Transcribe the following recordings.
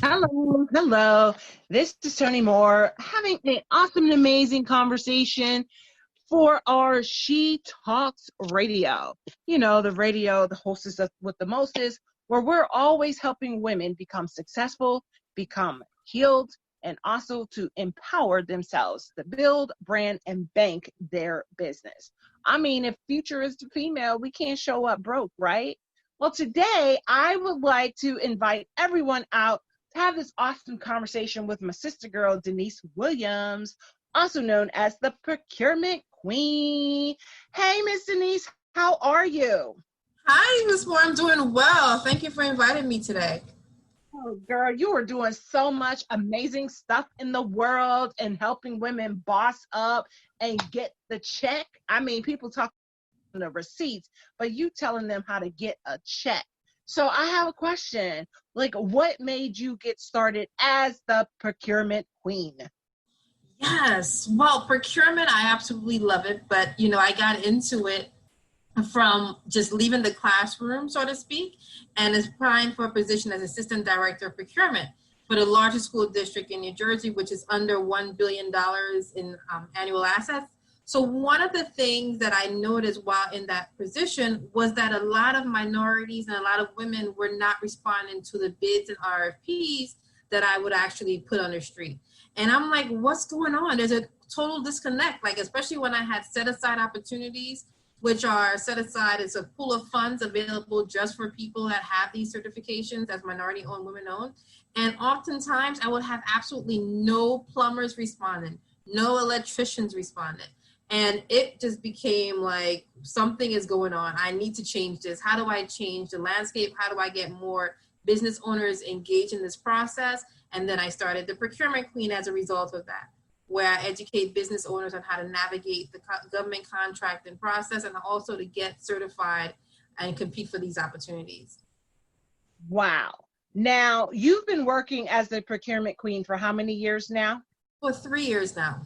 Hello, hello. This is Toni Moore having an awesome and amazing conversation for our She Talks radio. You know, the radio, the hostess with the mostest, where we're always helping women become successful, become healed, and also to empower themselves to build, brand, and bank their business. I mean, if future is the female, we can't show up broke, right? Well, today I would like to invite everyone out to have this awesome conversation with my sister girl, Denise Williams, also known as the Procurement Queen. Hey, Miss Denise, how are you? Hi, Miss Moore. I'm doing well. Thank you for inviting me today. Oh, girl, you are doing so much amazing stuff in the world and helping women boss up and get the check. I mean, people talk the receipts, but you telling them how to get a check. So I have a question. Like, what made you get started as the procurement queen? Yes. Well, procurement, I absolutely love it. But, I got into it from just leaving the classroom, so to speak, and is applying for a position as assistant director of procurement for the largest school district in New Jersey, which is under $1 billion in annual assets. So one of the things that I noticed while in that position was that a lot of minorities and a lot of women were not responding to the bids and RFPs that I would actually put on the street. And I'm like, what's going on? There's a total disconnect, like especially when I had set aside opportunities, which are set aside as a pool of funds available just for people that have these certifications as minority owned, women owned. And oftentimes I would have absolutely no plumbers responding, no electricians responding. And it just became like, something is going on. I need to change this. How do I change the landscape? How do I get more business owners engaged in this process? And then I started the Procurement Queen as a result of that, where I educate business owners on how to navigate the government contracting process and also to get certified and compete for these opportunities. Wow. Now, you've been working as the procurement queen for how many years now? For 3 years now.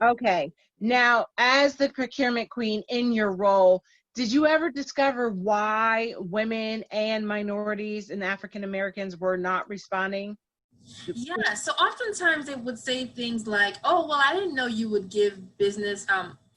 Okay. Now, as the procurement queen in your role, did you ever discover why women and minorities and African Americans were not responding? Yeah, so oftentimes they would say things like, oh, well, I didn't know you would give business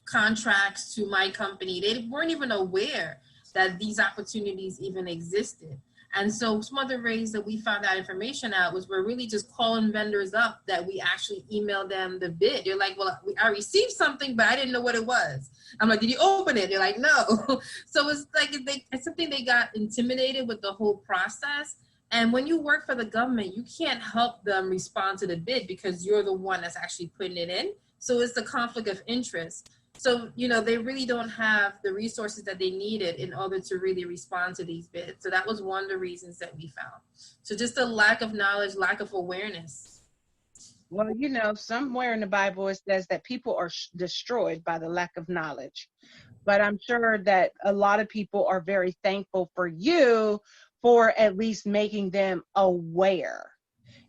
contracts to my company. They weren't even aware that these opportunities even existed. And so some of the ways that we found that information out was we're really just calling vendors up that we actually emailed them the bid. They're like, well, I received something, but I didn't know what it was. I'm like, did you open it? They're like, no. So it's like it's something they got intimidated with the whole process. And when you work for the government, you can't help them respond to the bid because you're the one that's actually putting it in. So it's the conflict of interest. So, they really don't have the resources that they needed in order to really respond to these bids. So that was one of the reasons that we found. So just a lack of knowledge, lack of awareness. Well, somewhere in the Bible it says that people are destroyed by the lack of knowledge. But I'm sure that a lot of people are very thankful for you for at least making them aware.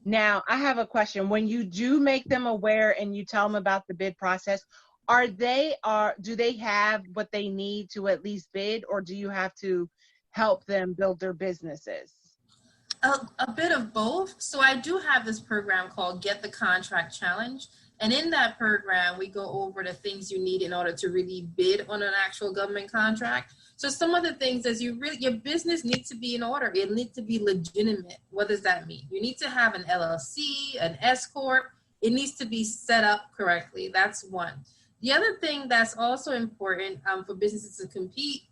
Now, I have a question. When you do make them aware and you tell them about the bid process, do they have what they need to at least bid, or do you have to help them build their businesses? A bit of both. So I do have this program called Get the Contract Challenge. And in that program, we go over the things you need in order to really bid on an actual government contract. So some of the things is your business needs to be in order. It needs to be legitimate. What does that mean? You need to have an LLC, an S Corp. It needs to be set up correctly. That's one. The other thing that's also important for businesses to compete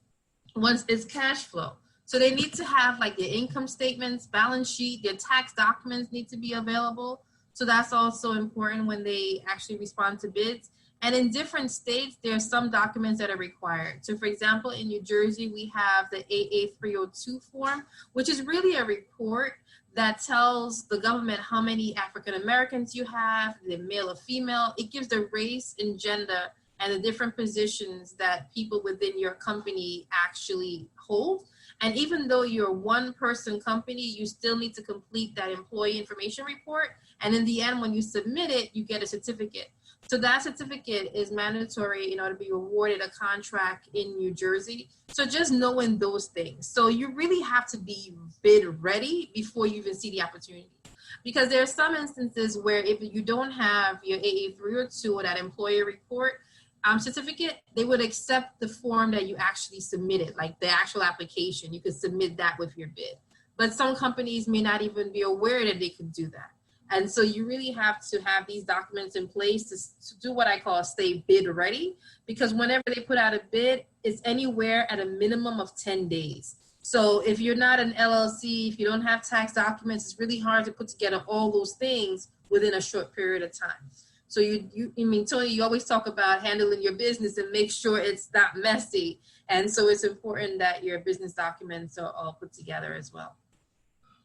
is cash flow. So they need to have like their income statements, balance sheet, their tax documents need to be available. So that's also important when they actually respond to bids. And in different states, there are some documents that are required. So for example, in New Jersey, we have the AA 302 form, which is really a report that tells the government how many African Americans you have, the male or female. It gives the race and gender and the different positions that people within your company actually hold. And even though you're a one-person company, you still need to complete that employee information report. And in the end, when you submit it, you get a certificate. So that certificate is mandatory in order to be awarded a contract in New Jersey. So just knowing those things. So you really have to be bid ready before you even see the opportunity. Because there are some instances where if you don't have your AA3 or 2 or that employee report certificate, they would accept the form that you actually submitted, like the actual application. You could submit that with your bid. But some companies may not even be aware that they could do that. And so you really have to have these documents in place to do what I call stay bid ready, because whenever they put out a bid, it's anywhere at a minimum of 10 days. So if you're not an LLC, if you don't have tax documents, it's really hard to put together all those things within a short period of time. So Toni, you always talk about handling your business and make sure it's not messy. And so it's important that your business documents are all put together as well.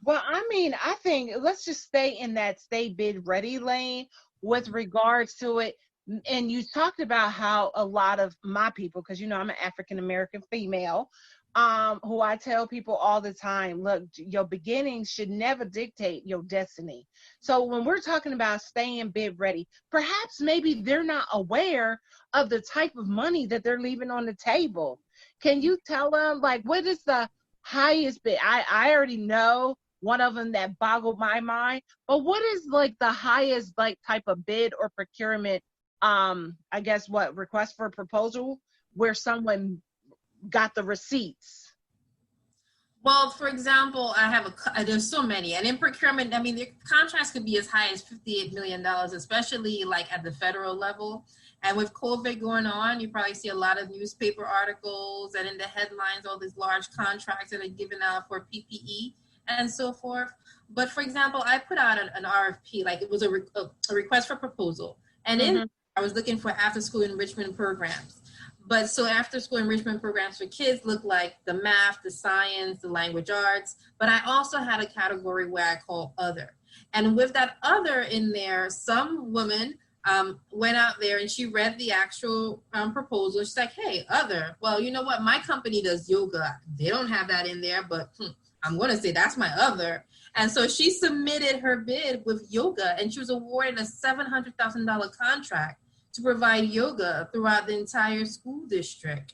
Well, I mean, I think let's just stay in that stay bid ready lane with regards to it. And you talked about how a lot of my people, because, I'm an African-American female, who I tell people all the time, look, your beginnings should never dictate your destiny. So when we're talking about staying bid ready, perhaps maybe they're not aware of the type of money that they're leaving on the table. Can you tell them, like, what is the highest bid? I already know one of them that boggled my mind, but what is like the highest like type of bid or procurement, I guess request for proposal where someone got the receipts? Well, for example, there's so many, and in procurement, I mean, the contracts could be as high as $58 million, especially like at the federal level. And with COVID going on, you probably see a lot of newspaper articles and in the headlines, all these large contracts that are given out for PPE and so forth. But for example, I put out an RFP, like it was a request for proposal. And in I was looking for after school enrichment programs. But so after school enrichment programs for kids look like the math, the science, the language arts. But I also had a category where I call other. And with that other in there, some woman went out there and she read the actual proposal. She's like, hey, other. Well, you know what? My company does yoga. They don't have that in there, but I'm going to say that's my other. And so she submitted her bid with yoga, and she was awarded a $700,000 contract to provide yoga throughout the entire school district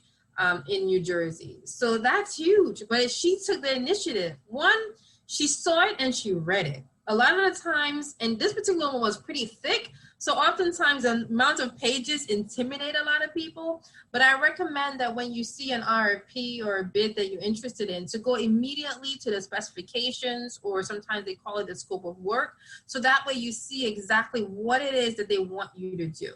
in New Jersey. So that's huge. But she took the initiative. One, she saw it and she read it. A lot of the times, and this particular one was pretty thick, so oftentimes the amount of pages intimidate a lot of people, but I recommend that when you see an RFP or a bid that you're interested in, to go immediately to the specifications, or sometimes they call it the scope of work, so that way you see exactly what it is that they want you to do.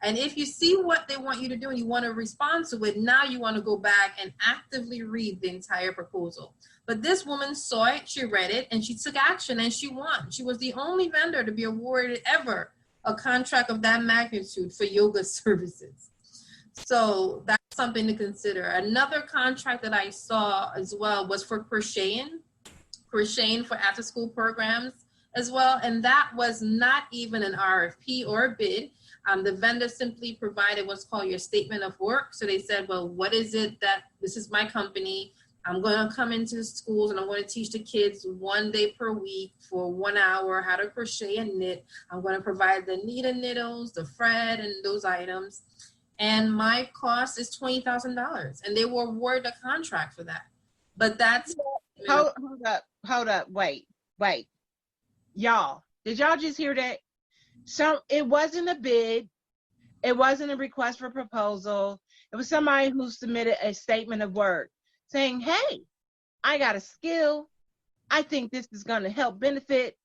And if you see what they want you to do and you want to respond to it, now you want to go back and actively read the entire proposal. But this woman saw it, she read it, and she took action, and she won. She was the only vendor to be awarded ever a contract of that magnitude for yoga services. So that's something to consider. Another contract that I saw as well was for crocheting for after school programs as well. And that was not even an RFP or a bid. The vendor simply provided what's called your statement of work. So they said, well, what is it that this is my company? I'm going to come into the schools and I'm going to teach the kids 1 day per week for 1 hour how to crochet and knit. I'm going to provide the needles, the thread, and those items. And my cost is $20,000. And they were awarded a contract for that. But that's... Hold up. Wait. Y'all, did y'all just hear that? So it wasn't a bid. It wasn't a request for proposal. It was somebody who submitted a statement of work saying, hey, I got a skill. I think this is going to help benefit.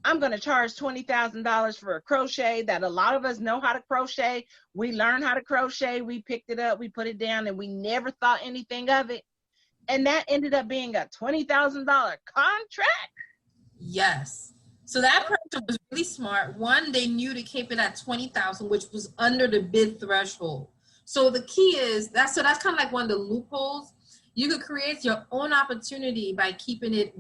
I'm going to charge $20,000 for a crochet that a lot of us know how to crochet. We learned how to crochet. We picked it up. We put it down, and we never thought anything of it. And that ended up being a $20,000 contract. Yes. So that person was really smart. One, they knew to keep it at $20,000, which was under the bid threshold. So the key is that's kind of like one of the loopholes. You could create your own opportunity by keeping it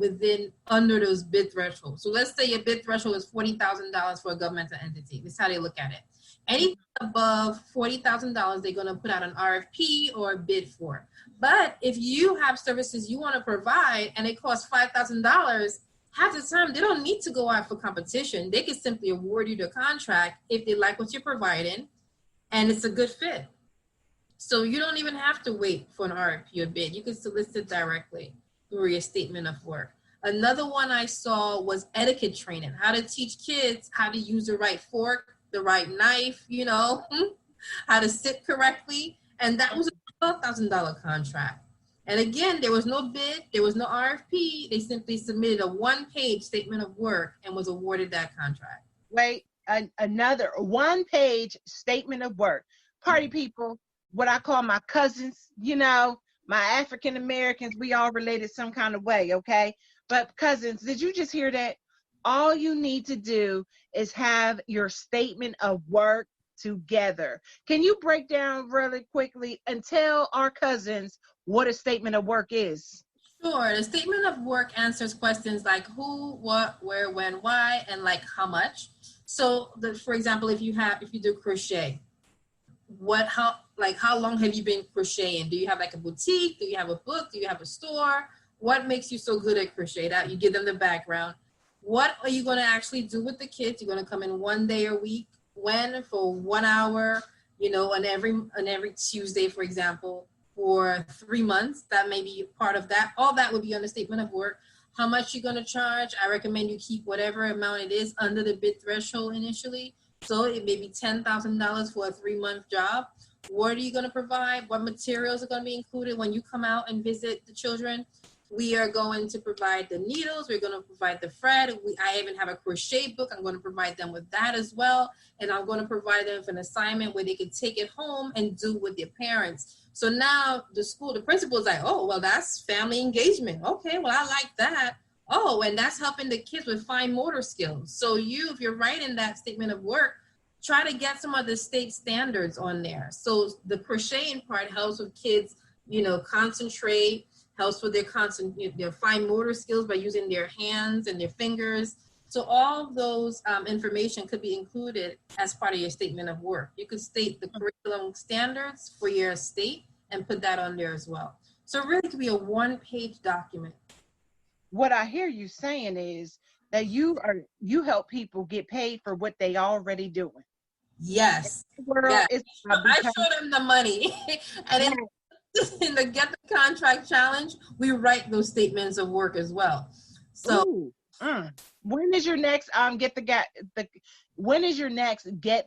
under those bid thresholds. So let's say your bid threshold is $40,000 for a governmental entity. That's how they look at it. Anything above $40,000, they're going to put out an RFP or a bid for. But if you have services you want to provide and it costs $5,000, half the time they don't need to go out for competition. They can simply award you the contract if they like what you're providing and it's a good fit. So you don't even have to wait for an RFP or bid. You can solicit directly through your statement of work. Another one I saw was etiquette training, how to teach kids how to use the right fork, the right knife, how to sit correctly. And that was a $12,000 contract. And again, there was no bid, there was no RFP. They simply submitted a one-page statement of work and was awarded that contract. Wait, another one-page statement of work. Party people, what I call my cousins, my African Americans, we all related some kind of way, okay? But cousins, did you just hear that? All you need to do is have your statement of work together. Can you break down really quickly and tell our cousins what a statement of work is? Sure. The statement of work answers questions like who, what, where, when, why, and like how much. So, for example, if you do crochet, how long have you been crocheting? Do you have like a boutique? Do you have a book? Do you have a store? What makes you so good at crochet? That you give them the background. What are you going to actually do with the kids? You're going to come in one day a week. When? For 1 hour, on every Tuesday, for example, for 3 months. That may be part of that. All that would be on the statement of work. How much you're going to charge? I recommend you keep whatever amount it is under the bid threshold initially. So it may be $10,000 for a 3-month job. What are you going to provide? What materials are going to be included when you come out and visit the children? We are going to provide the needles. We're going to provide the thread. I even have a crochet book. I'm going to provide them with that as well. And I'm going to provide them with an assignment where they can take it home and do with their parents. So now the principal is like, oh, well, that's family engagement. Okay, well, I like that. Oh, and that's helping the kids with fine motor skills. So if you're writing that statement of work, try to get some of the state standards on there. So the crocheting part helps with kids, concentrate, helps with their fine motor skills by using their hands and their fingers. So all those information could be included as part of your statement of work. You could state the curriculum standards for your state and put that on there as well. So it really could be a one-page document. What I hear you saying is that you help people get paid for what they already doing. Yes. Yes. I show them the money. And then in the Get the Contract Challenge, we write those statements of work as well. So when is your next Get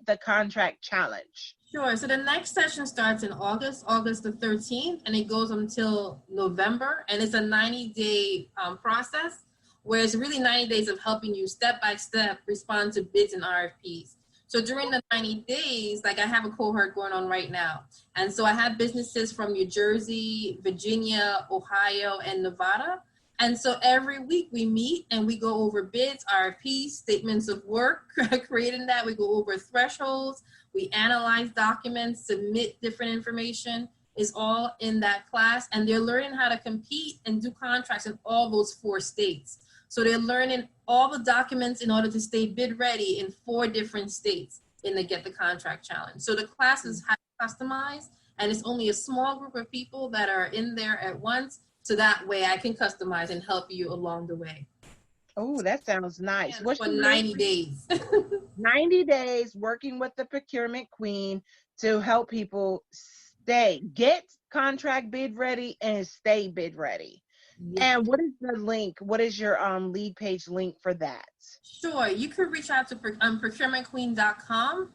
the Contract Challenge? Sure. So the next session starts in August the 13th, and it goes until November, and it's a 90-day process, where it's really 90 days of helping you step by step respond to bids and RFPs. So during the 90 days, like I have a cohort going on right now. And so I have businesses from New Jersey, Virginia, Ohio, and Nevada. And so every week we meet and we go over bids, RFPs, statements of work, creating that. We go over thresholds. We analyze documents, submit different information. It's all in that class. And they're learning how to compete and do contracts in all those 4 states. So they're learning all the documents in order to stay bid ready in 4 different states in the Get the Contract Challenge. So the class is customized, and it's only a small group of people that are in there at once. So that way I can customize and help you along the way. Oh, that sounds nice. What's for 90 days? 90 days working with the Procurement Queen to help people get contract bid ready and stay bid ready. Yeah. And what is the link? What is your lead page link for that? Sure. You could reach out to procurementqueen.com.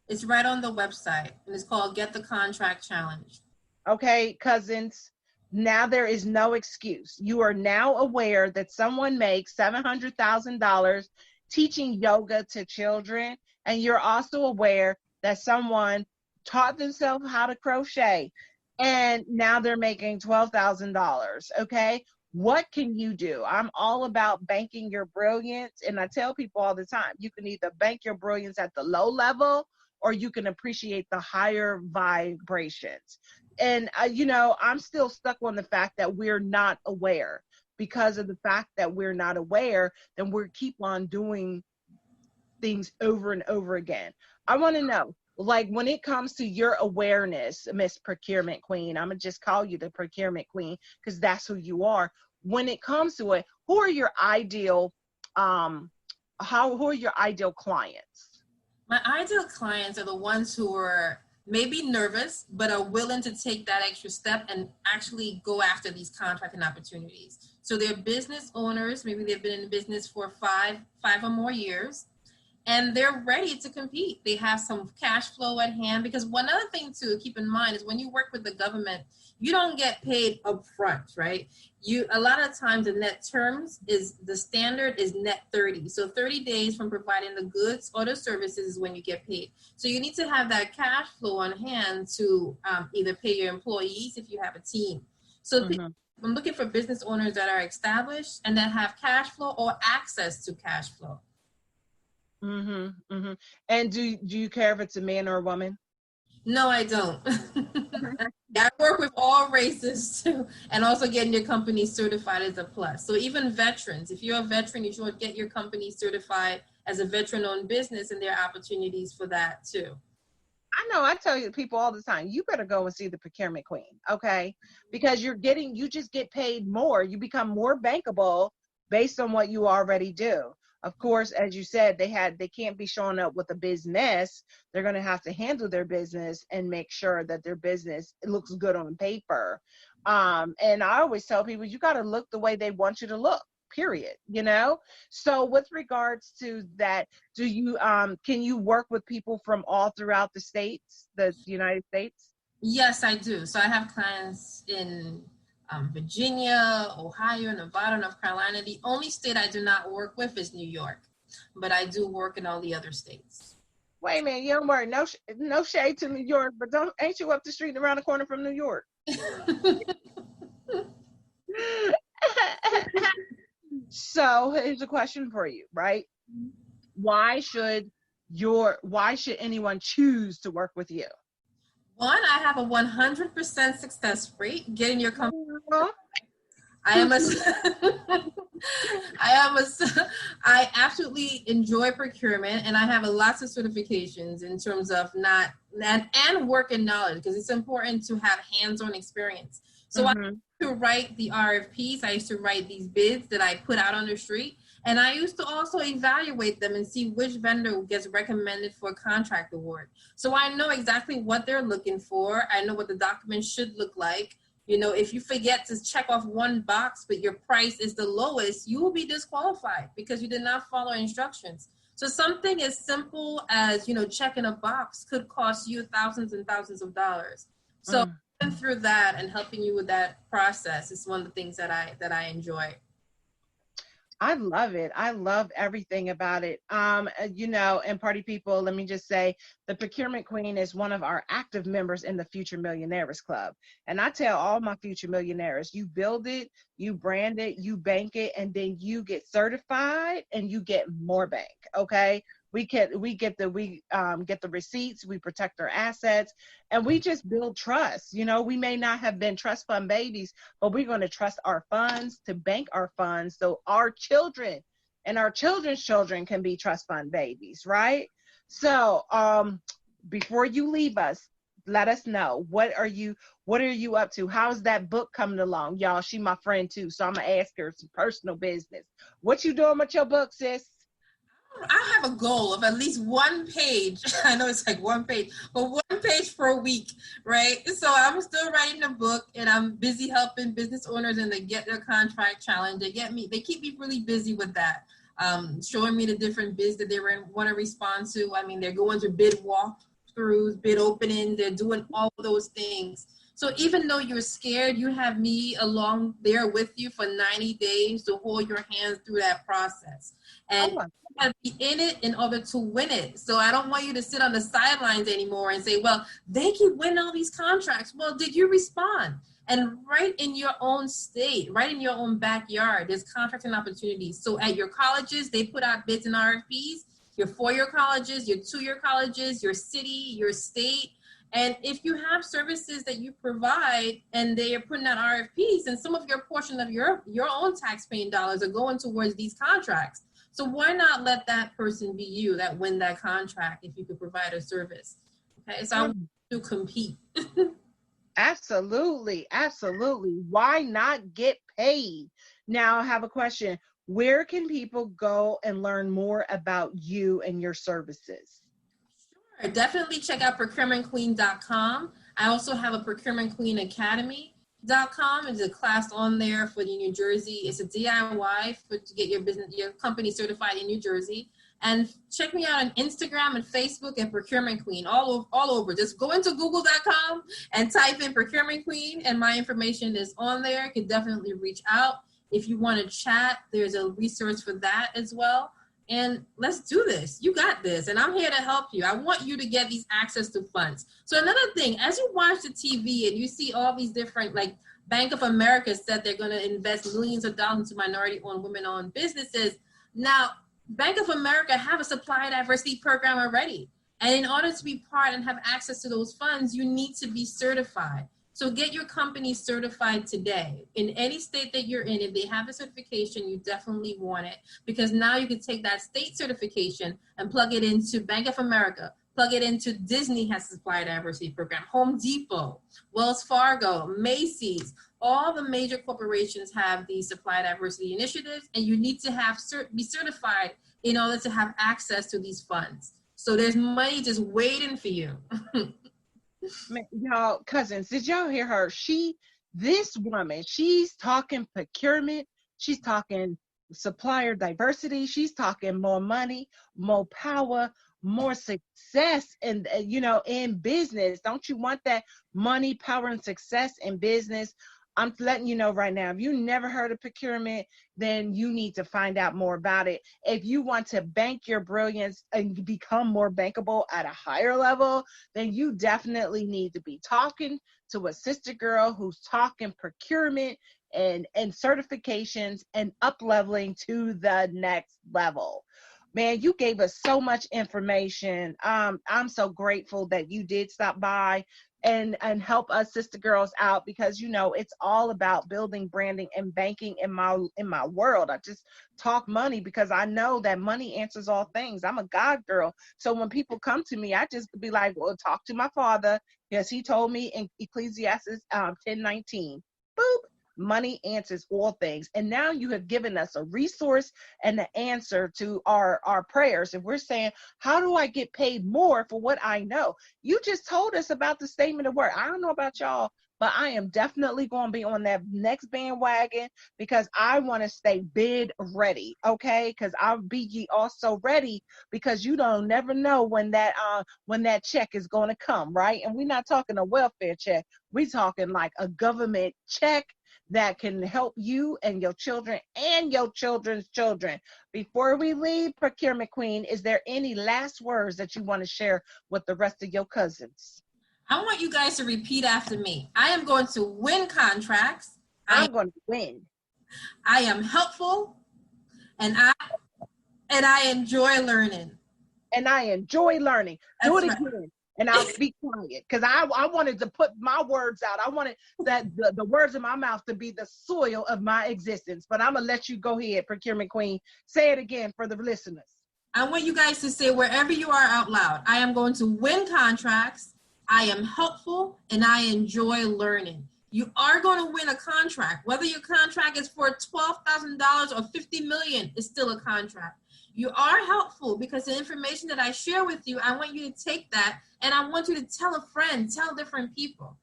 It's right on the website, and it's called Get the Contract Challenge. Okay, cousins. Now there is no excuse. You are now aware that someone makes $700,000 teaching yoga to children, and you're also aware that someone taught themselves how to crochet, and now they're making $12,000. Okay, what can you do? I'm all about banking your brilliance, and I tell people all the time, you can either bank your brilliance at the low level, or you can appreciate the higher vibrations. And, I'm still stuck on the fact that we're not aware. Because of the fact that we're not aware, then we keep on doing things over and over again. I want to know, like, when it comes to your awareness, Miss Procurement Queen, I'm going to just call you the Procurement Queen because that's who you are. When it comes to it, who are your ideal clients? My ideal clients are the ones who are maybe nervous, but are willing to take that extra step and actually go after these contracting opportunities. So they're business owners. Maybe they've been in business for five or more years, and they're ready to compete. They have some cash flow at hand, because one other thing to keep in mind is when you work with the government, you don't get paid upfront, right? A lot of times the net terms the standard is net 30. So 30 days from providing the goods or the services is when you get paid. So you need to have that cash flow on hand to either pay your employees if you have a team. So I'm looking for business owners that are established and that have cash flow or access to cash flow. And do you care if it's a man or a woman? No, I don't. I work with all races too, and also getting your company certified is a plus. So even veterans, if you're a veteran, you should get your company certified as a veteran-owned business, and there are opportunities for that too. I know, I tell you people all the time, you better go and see the Procurement Queen, okay? Because you just get paid more. You become more bankable based on what you already do. Of course, as you said, they can't be showing up with a business. They're going to have to handle their business and make sure that their business looks good on paper. And I always tell people, you got to look the way they want you to look, period, So with regards to that, do you can you work with people from all throughout the United States? Yes, I do. So I have clients in Virginia, Ohio, Nevada, North Carolina. The only state I do not work with is New York, but I do work in all the other states. Wait a minute, you don't worry. No shade to New York, but ain't you up the street and around the corner from New York? So here's a question for you, right? Why should anyone choose to work with you? One, I have a 100% success rate getting your company. I absolutely enjoy procurement, and I have lots of certifications in terms of and work and knowledge, because it's important to have hands-on experience. So I used to write the RFPs. I used to write these bids that I put out on the street, and I used to also evaluate them and see which vendor gets recommended for a contract award. So I know exactly what they're looking for. I know what the document should look like. If you forget to check off one box, but your price is the lowest, you will be disqualified because you did not follow instructions. So something as simple as, checking a box could cost you thousands and thousands of dollars. So going through that and helping you with that process is one of the things that I enjoy. I love it. I love everything about it. And party people, let me just say, the Procurement Queen is one of our active members in the Future Millionaires Club. And I tell all my future millionaires, you build it, you brand it, you bank it, and then you get certified and you get more bank. Okay. We get the receipts, we protect our assets, and we just build trust. We may not have been trust fund babies, but we're going to trust our funds to bank our funds so our children and our children's children can be trust fund babies, right? So before you leave us, let us know, what are you up to? How's that book coming along? Y'all, she my friend too, so I'm gonna ask her some personal business. What you doing with your book, sis? I have a goal of at least one page. I know it's like one page, but one page per week, right? So I'm still writing a book, and I'm busy helping business owners in the Get Their Contract Challenge. They keep me really busy with that, showing me the different bids that they want to respond to. I mean, they're going to bid walkthroughs, bid openings. They're doing all of those things. So even though you're scared, you have me along there with you for 90 days to hold your hands through that process. And you have to be in it in order to win it. So I don't want you to sit on the sidelines anymore and say, well, they keep winning all these contracts. Well, did you respond? And right in your own state, right in your own backyard, there's contracts and opportunities. So at your colleges, they put out bids and RFPs. Your 4-year colleges, your 2-year colleges, your city, your state. And if you have services that you provide and they are putting out RFPs, and some of your portion of your own tax-paying dollars are going towards these contracts. So why not let that person be you that win that contract if you could provide a service? Okay, so I want to compete. Absolutely. Why not get paid? Now I have a question. Where can people go and learn more about you and your services? Sure, definitely check out procurementqueen.com. I also have a Procurement Queen Academy. Is a class on there for New Jersey. It's a DIY to get your business, your company certified in New Jersey. And check me out on Instagram and Facebook at Procurement Queen, all over. Just go into google.com and type in Procurement Queen, and my information is on there. You can definitely reach out. If you want to chat, there's a resource for that as well. And let's do this. You got this. And I'm here to help you. I want you to get these access to funds. So another thing, as you watch the TV and you see all these different, like Bank of America said they're going to invest millions of dollars into minority-owned, women-owned businesses. Now, Bank of America have a supply diversity program already. And in order to be part and have access to those funds, you need to be certified. So get your company certified today. In any state that you're in, if they have a certification, you definitely want it, because now you can take that state certification and plug it into Bank of America, plug it into Disney has a supply diversity program, Home Depot, Wells Fargo, Macy's, all the major corporations have these supply diversity initiatives, and you need to have be certified in order to have access to these funds. So there's money just waiting for you. Man, y'all, cousins, did y'all hear her? This woman, she's talking procurement. She's talking supplier diversity. She's talking more money, more power, more success in business. Don't you want that money, power, and success in business? I'm letting you know right now, if you never heard of procurement, then you need to find out more about it. If you want to bank your brilliance and become more bankable at a higher level, then you definitely need to be talking to a sister girl who's talking procurement and certifications and up-leveling to the next level. Man, you gave us so much information. I'm so grateful that you did stop by and help us sister girls out, because it's all about building branding and banking in my world. I just talk money because I know that money answers all things. I'm a God girl. So when people come to me, I just be like, well, talk to my father, because he told me in Ecclesiastes 10:19, boop. Money answers all things. And now you have given us a resource and the answer to our prayers. If we're saying, how do I get paid more for what I know? You just told us about the statement of work. I don't know about y'all, but I am definitely going to be on that next bandwagon, because I want to stay bid ready. Okay. Because I'll be ye also ready, because you don't never know when that check is going to come. Right. And we're not talking a welfare check. We're talking like a government check that can help you and your children and your children's children. Before we leave, Procurement Queen, is there any last words that you want to share with the rest of your cousins? I want you guys to repeat after me. I am going to win contracts. I'm going to win. I am helpful, and I enjoy learning. And I enjoy learning. That's Do it right. again. And I'll be quiet, because I wanted to put my words out. I wanted that the words in my mouth to be the soil of my existence. But I'm going to let you go ahead, Procurement Queen. Say it again for the listeners. I want you guys to say, wherever you are, out loud, I am going to win contracts. I am helpful, and I enjoy learning. You are going to win a contract. Whether your contract is for $12,000 or $50 million, it's still a contract. You are helpful, because the information that I share with you, I want you to take that, and I want you to tell a friend, tell different people.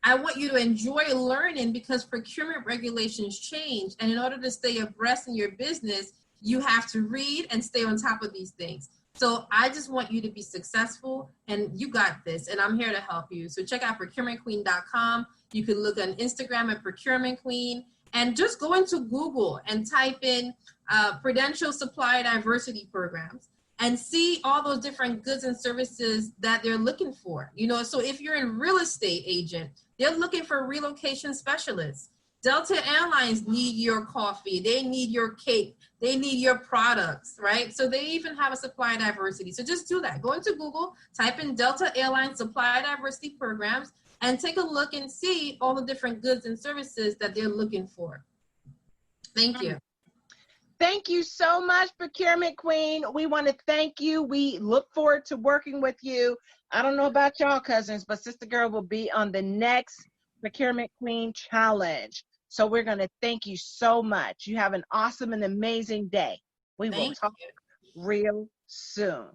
I want you to enjoy learning, because procurement regulations change, and in order to stay abreast in your business, you have to read and stay on top of these things. So I just want you to be successful, and you got this, and I'm here to help you. So check out procurementqueen.com. You can look on Instagram at Procurement Queen, and just go into Google and type in Prudential Supply Diversity Programs and see all those different goods and services that they're looking for. So if you're a real estate agent, they're looking for relocation specialists. Delta Airlines need your coffee. They need your cake. They need your products, right? So they even have a supply diversity. So just do that. Go into Google, type in Delta Airlines Supply Diversity Programs, and take a look and see all the different goods and services that they're looking for. Thank you. Thank you so much, Procurement Queen. We want to thank you. We look forward to working with you. I don't know about y'all cousins, but Sister Girl will be on the next Procurement Queen Challenge. So we're going to thank you so much. You have an awesome and amazing day. We will talk real soon.